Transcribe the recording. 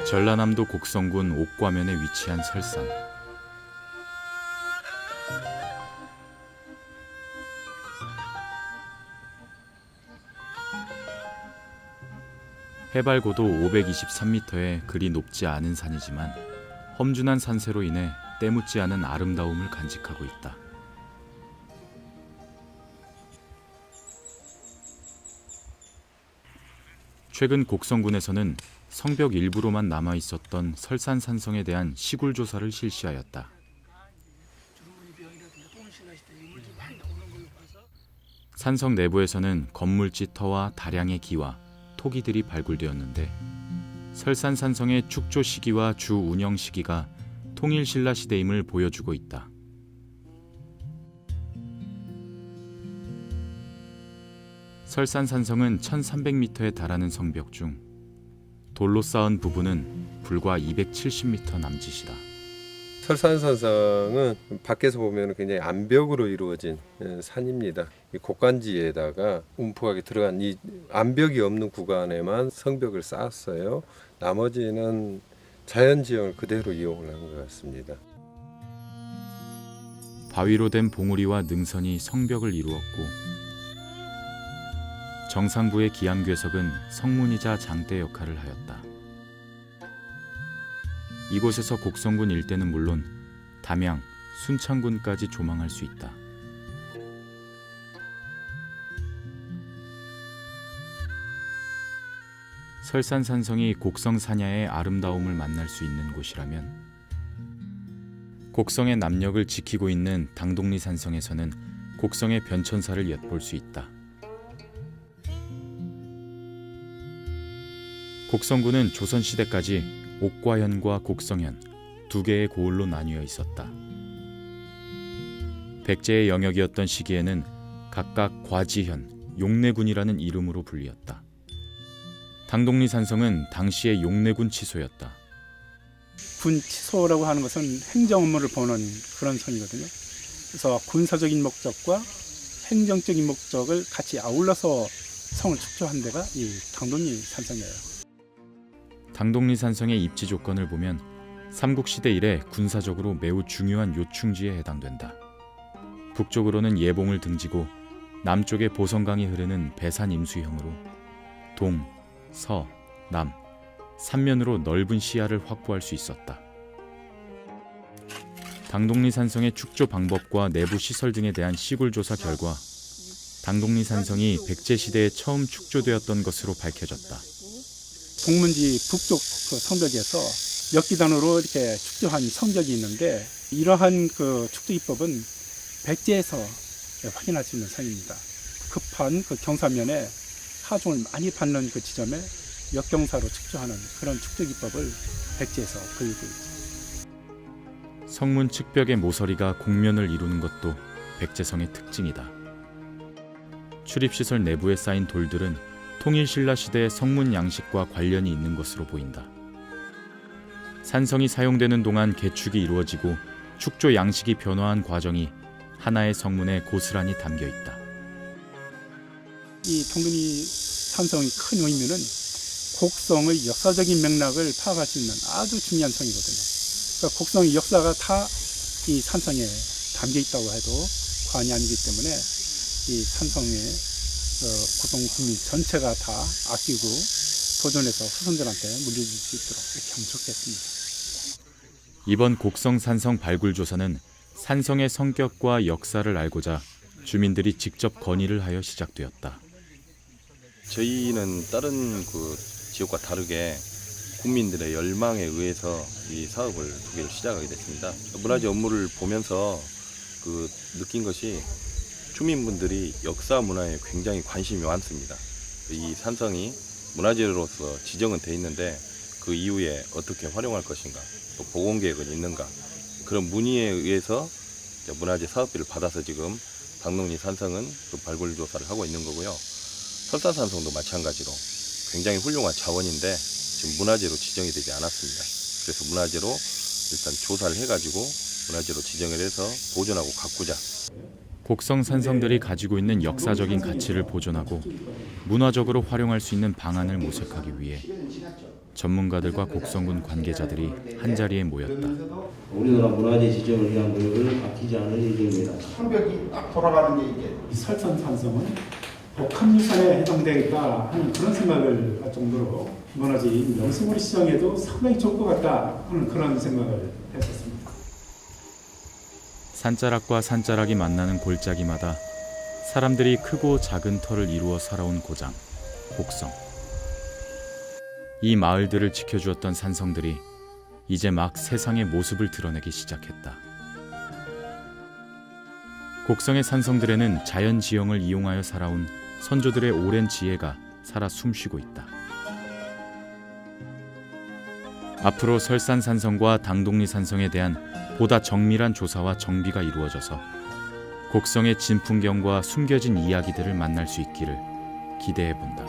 전라남도 곡성군 옥과면에 위치한 설산. 해발 고도 523m에 그리 높지 않은 산이지만 험준한 산세로 인해 때묻지 않은 아름다움을 간직하고 있다. 최근 곡성군에서는 성벽 일부로만 남아 있었던 설산산성에 대한 시굴 조사를 실시하였다. 산성 내부에서는 건물지 터와 다량의 기와 토기들이 발굴되었는데 설산산성의 축조 시기와 주 운영 시기가 통일신라 시대임을 보여주고 있다. 설산산성은 1300m에 달하는 성벽 중 돌로 쌓은 부분은 불과 270m 남짓이다. 설산산성은 밖에서 보면 굉장히 암벽으로 이루어진 산입니다. 이 곡간지에다가 움푹하게 들어간 이 암벽이 없는 구간에만 성벽을 쌓았어요. 나머지는 자연지형을 그대로 이용을 한 것 같습니다. 바위로 된 봉우리와 능선이 성벽을 이루었고 정상부의 기암괴석은 성문이자 장대 역할을 하였다. 이곳에서 곡성군 일대는 물론 담양, 순창군까지 조망할 수 있다. 설산산성이 곡성 산야의 아름다움을 만날 수 있는 곳이라면 곡성의 남녘을 지키고 있는 당독리 산성에서는 곡성의 변천사를 엿볼 수 있다. 곡성군은 조선시대까지 옥과현과 곡성현 두 개의 고을로 나뉘어 있었다. 백제의 영역이었던 시기에는 각각 과지현, 용내군이라는 이름으로 불리었다. 당독리 산성은 당시의 용내군 치소였다. 군 치소라고 하는 것은 행정 업무를 보는 그런 성이거든요. 그래서 군사적인 목적과 행정적인 목적을 같이 아울러서 성을 축조한 데가 이 당독리 산성이에요. 당독리 산성의 입지 조건을 보면 삼국시대 이래 군사적으로 매우 중요한 요충지에 해당된다. 북쪽으로는 예봉을 등지고 남쪽에 보성강이 흐르는 배산 임수형으로 동, 서, 남, 삼면으로 넓은 시야를 확보할 수 있었다. 당독리 산성의 축조 방법과 내부 시설 등에 대한 시굴 조사 결과 당독리 산성이 백제 시대에 처음 축조되었던 것으로 밝혀졌다. 동문지 북쪽 그 성벽에서 몇 기단으로 이렇게 축조한 성벽이 있는데 이러한 그 축조 기법은 백제에서 확인할 수 있는 성입니다. 급한 그 경사면에 하중을 많이 받는 그 지점에 역경사로 축조하는 그런 축조 기법을 백제에서 보이고 있죠. 성문 측벽의 모서리가 곡면을 이루는 것도 백제성의 특징이다. 출입시설 내부에 쌓인 돌들은 통일신라 시대의 성문 양식과 관련이 있는 것으로 보인다. 산성이 사용되는 동안 개축이 이루어지고 축조 양식이 변화한 과정이 하나의 성문에 고스란히 담겨 있다. 이 당독리 산성의 큰 의미는 곡성의 역사적인 맥락을 파악할 수 있는 아주 중요한 성이거든요. 그러니까 곡성의 역사가 다 이 산성에 담겨 있다고 해도 과언이 아니기 때문에 이 산성의 고성 국민 전체가 다 아끼고 보존해서 후손들한테 물려줄 수 있도록 이렇게 하면 좋겠습니다. 이번 곡성 산성 발굴 조사는 산성의 성격과 역사를 알고자 주민들이 직접 건의를 하여 시작되었다. 저희는 다른 그 지역과 다르게 국민들의 열망에 의해서 이 사업을 두 개를 시작하게 됐습니다. 문화재 업무를 보면서 그 느낀 것이 주민분들이 역사 문화에 굉장히 관심이 많습니다. 이 산성이 문화재로서 지정은 돼 있는데 그 이후에 어떻게 활용할 것인가, 또 복원 계획은 있는가, 그런 문의에 의해서 문화재 사업비를 받아서 지금 당독리 산성은 그 발굴 조사를 하고 있는 거고요. 설산산성도 마찬가지로 굉장히 훌륭한 자원인데 지금 문화재로 지정이 되지 않았습니다. 그래서 문화재로 일단 조사를 해가지고 문화재로 지정을 해서 보존하고 가꾸자. 곡성 산성들이 가지고 있는 역사적인 가치를 보존하고 문화적으로 활용할 수 있는 방안을 모색하기 위해 전문가들과 곡성군 관계자들이 한자리에 모였다. 우리나라 문화재 지정을 위한 노력을 아끼지 않을 예정입니다. 성벽이 딱 돌아가는 게 이게 이 설산 산성은 복합유산에 해당되겠다 하는 그런 생각을 할 정도로 문화재인 명승우리 시장에도 상당히 좋을 것 같다 하는 그런 생각을 했었습니다. 산자락과 산자락이 만나는 골짜기마다 사람들이 크고 작은 터를 이루어 살아온 고장, 곡성. 이 마을들을 지켜주었던 산성들이 이제 막 세상의 모습을 드러내기 시작했다. 곡성의 산성들에는 자연 지형을 이용하여 살아온 선조들의 오랜 지혜가 살아 숨쉬고 있다. 앞으로 설산 산성과 당동리 산성에 대한 보다 정밀한 조사와 정비가 이루어져서 곡성의 진풍경과 숨겨진 이야기들을 만날 수 있기를 기대해 본다.